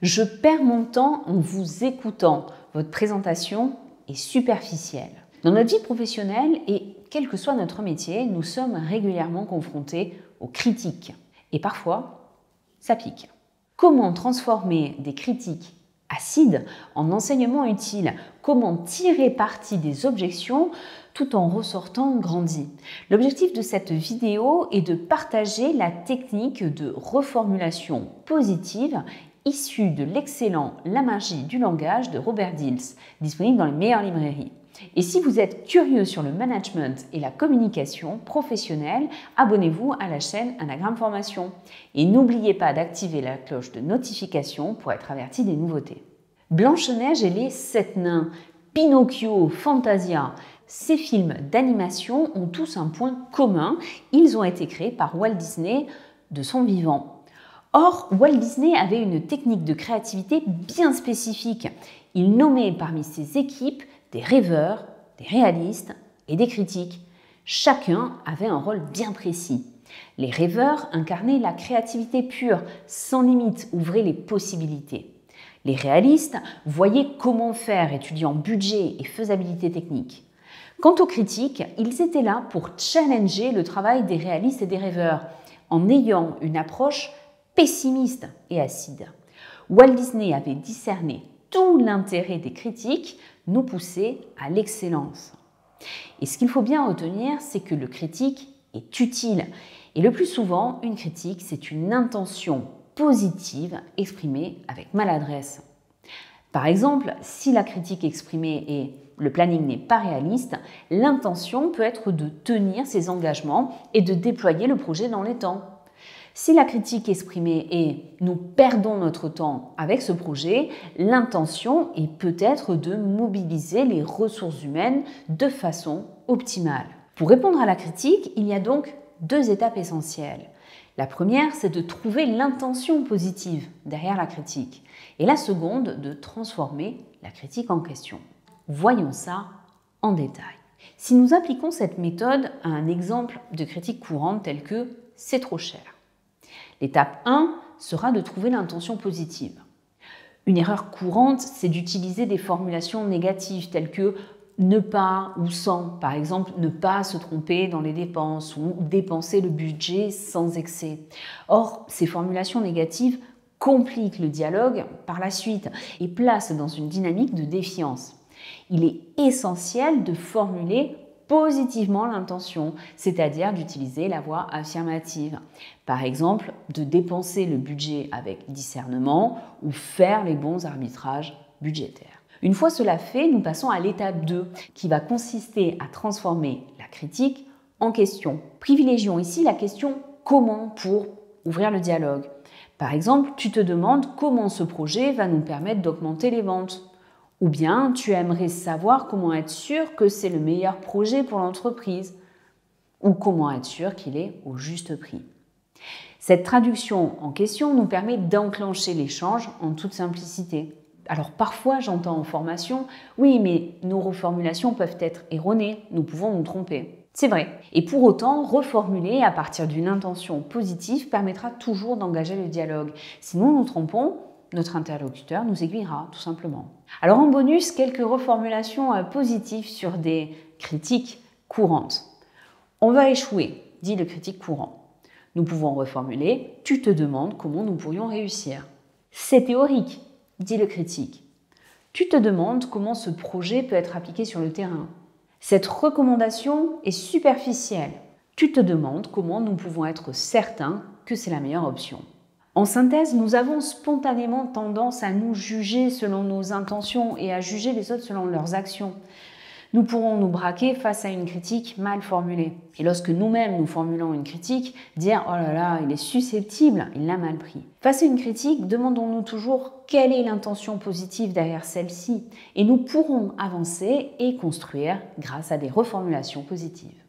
Je perds mon temps en vous écoutant. Votre présentation est superficielle. Dans notre vie professionnelle et quel que soit notre métier, nous sommes régulièrement confrontés aux critiques. Et parfois, ça pique. Comment transformer des critiques acides en enseignements utiles? Comment tirer parti des objections tout en ressortant grandi? L'objectif de cette vidéo est de partager la technique de reformulation positive issue de l'excellent La magie du langage de Robert Dills, disponible dans les meilleures librairies. Et si vous êtes curieux sur le management et la communication professionnelle, abonnez-vous à la chaîne Anagramme Formation. Et n'oubliez pas d'activer la cloche de notification pour être averti des nouveautés. Blanche-Neige et les 7 nains, Pinocchio, Fantasia, ces films d'animation ont tous un point commun, ils ont été créés par Walt Disney de son vivant. Or, Walt Disney avait une technique de créativité bien spécifique. Il nommait parmi ses équipes des rêveurs, des réalistes et des critiques. Chacun avait un rôle bien précis. Les rêveurs incarnaient la créativité pure, sans limite, ouvraient les possibilités. Les réalistes voyaient comment faire, étudiant budget et faisabilité technique. Quant aux critiques, ils étaient là pour challenger le travail des réalistes et des rêveurs, en ayant une approche pessimiste et acide. Walt Disney avait discerné tout l'intérêt des critiques, nous pousser à l'excellence. Et ce qu'il faut bien retenir, c'est que le critique est utile. Et le plus souvent, une critique, c'est une intention positive exprimée avec maladresse. Par exemple, si la critique exprimée est « le planning n'est pas réaliste », l'intention peut être de tenir ses engagements et de déployer le projet dans les temps. Si la critique exprimée est « nous perdons notre temps avec ce projet », l'intention est peut-être de mobiliser les ressources humaines de façon optimale. Pour répondre à la critique, il y a donc 2 étapes essentielles. La première, c'est de trouver l'intention positive derrière la critique. Et la seconde, de transformer la critique en question. Voyons ça en détail. Si nous appliquons cette méthode à un exemple de critique courante tel que « c'est trop cher », l'étape 1 sera de trouver l'intention positive. Une erreur courante, c'est d'utiliser des formulations négatives telles que ne pas ou sans, par exemple ne pas se tromper dans les dépenses ou dépenser le budget sans excès. Or, ces formulations négatives compliquent le dialogue par la suite et placent dans une dynamique de défiance. Il est essentiel de formuler positivement l'intention, c'est-à-dire d'utiliser la voix affirmative. Par exemple, de dépenser le budget avec discernement ou faire les bons arbitrages budgétaires. Une fois cela fait, nous passons à l'étape 2 qui va consister à transformer la critique en question. Privilégions ici la question « comment » pour ouvrir le dialogue. Par exemple, tu te demandes comment ce projet va nous permettre d'augmenter les ventes. Ou bien, tu aimerais savoir comment être sûr que c'est le meilleur projet pour l'entreprise. Ou comment être sûr qu'il est au juste prix. Cette traduction en question nous permet d'enclencher l'échange en toute simplicité. Alors parfois, j'entends en formation, oui, mais nos reformulations peuvent être erronées, nous pouvons nous tromper. C'est vrai. Et pour autant, reformuler à partir d'une intention positive permettra toujours d'engager le dialogue. Si nous nous trompons, notre interlocuteur nous aiguillera, tout simplement. Alors en bonus, quelques reformulations positives sur des critiques courantes. On va échouer, dit le critique courant. Nous pouvons reformuler « tu te demandes comment nous pourrions réussir ». C'est théorique, dit le critique. Tu te demandes comment ce projet peut être appliqué sur le terrain. Cette recommandation est superficielle. Tu te demandes comment nous pouvons être certains que c'est la meilleure option. En synthèse, nous avons spontanément tendance à nous juger selon nos intentions et à juger les autres selon leurs actions. Nous pourrons nous braquer face à une critique mal formulée. Et lorsque nous-mêmes nous formulons une critique, dire « oh là là, il est susceptible, il l'a mal pris ». Face à une critique, demandons-nous toujours quelle est l'intention positive derrière celle-ci. Et nous pourrons avancer et construire grâce à des reformulations positives.